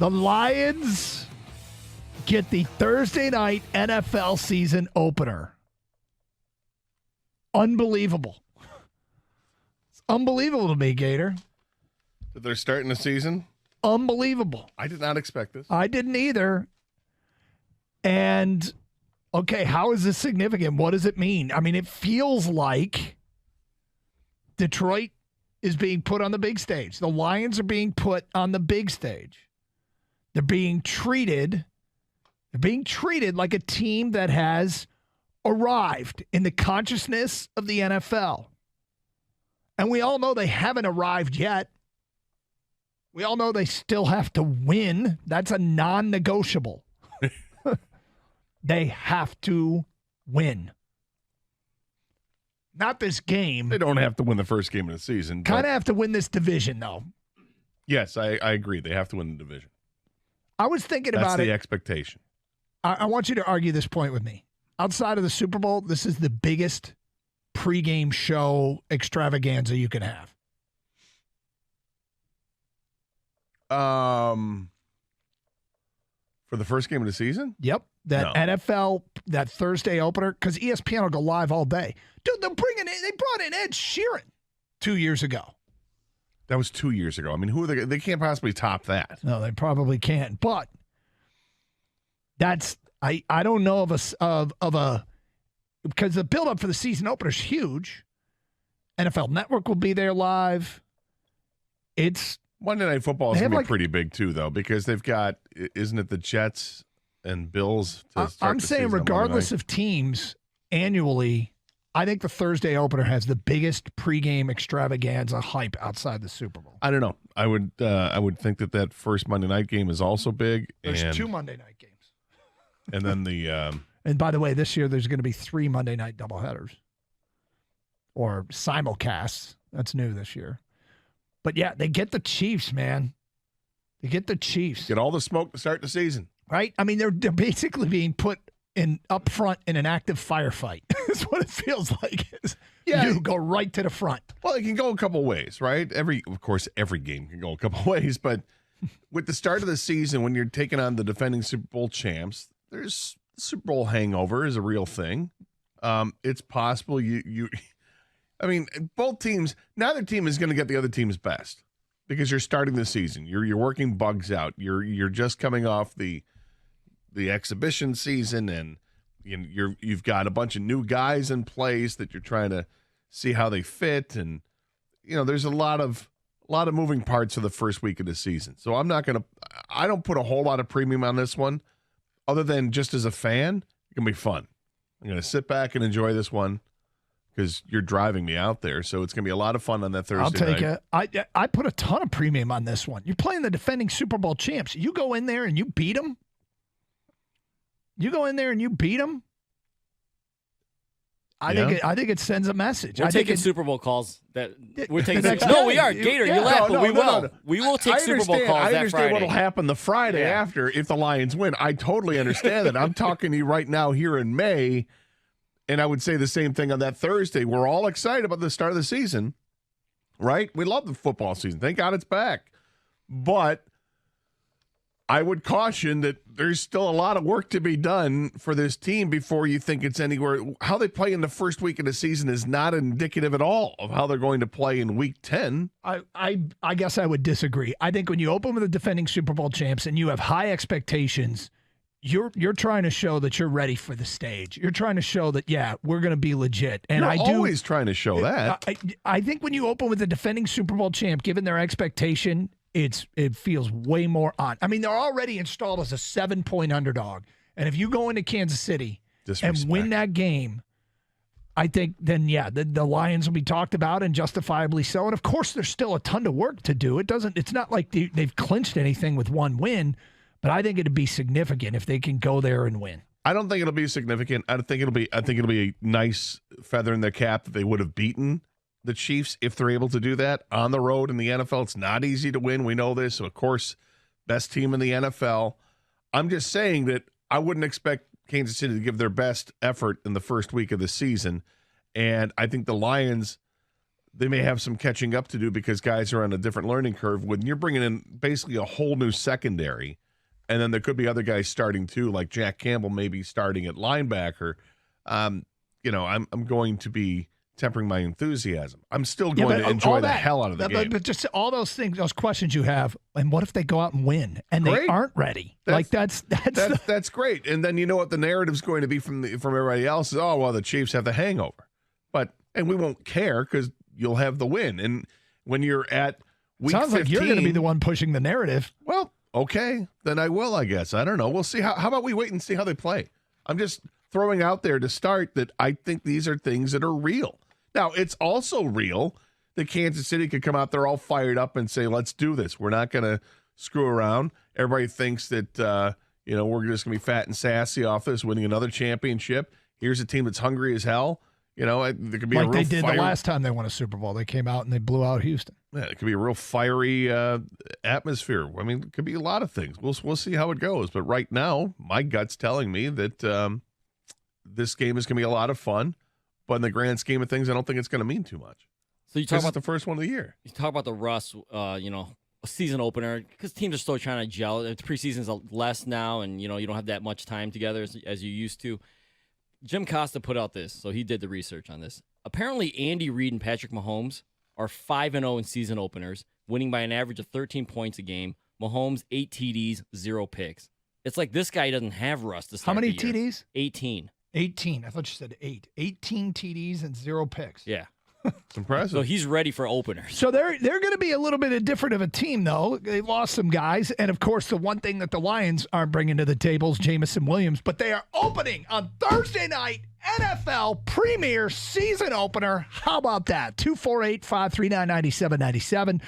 The Lions get the Thursday night NFL season opener. Unbelievable. It's unbelievable to me, Gator. That they're starting the season? Unbelievable. I did not expect this. I didn't either. And, okay, how is this significant? What does it mean? I mean, it feels like Detroit is being put on the big stage. The Lions are being put on the big stage. They're being treated like a team that has arrived in the consciousness of the NFL. And we all know they haven't arrived yet. We all know they still have to win. That's a non-negotiable. They have to win. Not this game. They don't have to win the first game of the season. Kind of have to win this division, though. Yes, I agree. They have to win the division. I was thinking about it. That's the expectation. I want you to argue this point with me. Outside of the Super Bowl, this is the biggest pregame show extravaganza you can have. For the first game of the season? Yep. That NFL, that Thursday opener, because ESPN will go live all day. Dude, they brought in Ed Sheeran 2 years ago. That was 2 years ago. I mean, who are they can't possibly top that. No, they probably can't. But that's I don't know of a because the build up for the season opener is huge. NFL Network will be there live. It's Monday Night Football is going to be pretty big too, though, because they've got, isn't it the Jets and Bills to start I'm the saying season regardless of teams annually, I think the Thursday opener has the biggest pregame extravaganza hype outside the Super Bowl. I don't know. I would think that first Monday night game is also big. There's 2 Monday night games. And then the and by the way, this year there's going to be 3 Monday night doubleheaders or simulcasts. That's new this year. But yeah, they get the Chiefs, man. They get the Chiefs. Get all the smoke to start the season. Right? I mean, they're basically being put in up front in an active firefight. That's what it feels like. Yeah. You go right to the front. Well, it can go a couple ways, right? Of course, every game can go a couple ways, but with the start of the season, when you're taking on the defending Super Bowl champs, there's Super Bowl hangover is a real thing. It's possible I mean, both teams, neither team is going to get the other team's best because you're starting the season. You're working bugs out. You're just coming off the exhibition season, and you've got a bunch of new guys in place that you're trying to see how they fit, and there's a lot of moving parts for the first week of the season. So I don't put a whole lot of premium on this one, other than just as a fan, it's gonna be fun. I'm gonna sit back and enjoy this one because you're driving me out there, so it's gonna be a lot of fun on that Thursday. I'll take night. it. I put a ton of premium on this one. You're playing the defending Super Bowl champs. You go in there and you beat them. I think it sends a message. We're taking Super Bowl calls. We're taking. No, we are. Gator, you laugh, but we will. We will take Super Bowl calls. I understand what will happen the Friday after if the Lions win. I totally understand that. I'm talking to you right now here in May, and I would say the same thing on that Thursday. We're all excited about the start of the season, right? We love the football season. Thank God it's back. But I would caution that there's still a lot of work to be done for this team before you think it's anywhere. How they play in the first week of the season is not indicative at all of how they're going to play in week 10. I guess I would disagree. I think when you open with the defending Super Bowl champs and you have high expectations, you're trying to show that you're ready for the stage. You're trying to show that, yeah, we're going to be legit. And you're always trying to show that. I think when you open with the defending Super Bowl champ, given their expectation, it feels way more on. I mean, they're already installed as a 7-point underdog. And if you go into Kansas City and win that game, I think then, yeah, the Lions will be talked about, and justifiably so. And, of course, there's still a ton of work to do. It's not like they've clinched anything with one win, but I think it'd be significant if they can go there and win. I don't think it'll be significant. I think it'll be a nice feather in their cap that they would have beaten the Chiefs if they're able to do that on the road in the NFL. It's not easy to win. We know this. So, of course, best team in the NFL. I'm just saying that I wouldn't expect Kansas City to give their best effort in the first week of the season. And I think the Lions, they may have some catching up to do because guys are on a different learning curve. When you're bringing in basically a whole new secondary, and then there could be other guys starting too, like Jack Campbell maybe starting at linebacker. I'm going to be tempering my enthusiasm. I'm still going to enjoy the hell out of the game. But just all those things, those questions you have, and what if they go out and win and they aren't ready? That's great. And then you know what the narrative's going to be from everybody else is, oh, well, the Chiefs have the hangover. And we won't care because you'll have the win. And when you're at week 15. Sounds like you're going to be the one pushing the narrative. Well, okay, then I will, I guess. I don't know. We'll see. How about we wait and see how they play? I'm just throwing out there to start that I think these are things that are real. Now, it's also real that Kansas City could come out there all fired up and say, let's do this. We're not going to screw around. Everybody thinks that, we're just going to be fat and sassy off this, winning another championship. Here's a team that's hungry as hell. There could be like they did the last time they won a Super Bowl. They came out and they blew out Houston. Yeah, it could be a real fiery atmosphere. I mean, it could be a lot of things. We'll see how it goes. But right now, my gut's telling me that this game is going to be a lot of fun. But in the grand scheme of things, I don't think it's going to mean too much. So you talk about the first one of the year. You talk about the Russ, a season opener, because teams are still trying to gel. The preseason's less now, and you don't have that much time together as you used to. Jim Costa put out this, so he did the research on this. Apparently, Andy Reid and Patrick Mahomes are 5-0 in season openers, winning by an average of 13 points a game. Mahomes, 8 TDs, 0 picks. It's like this guy doesn't have Russ to start How many the year. TDs? 18. 18. I thought you said 8. 18 TDs and 0 picks. Yeah. It's impressive. So he's ready for openers. So they're going to be a little bit different of a team, though. They lost some guys. And, of course, the one thing that the Lions aren't bringing to the table is Jamison Williams. But they are opening on Thursday night, NFL Premier Season Opener. How about that? 248-539-9797.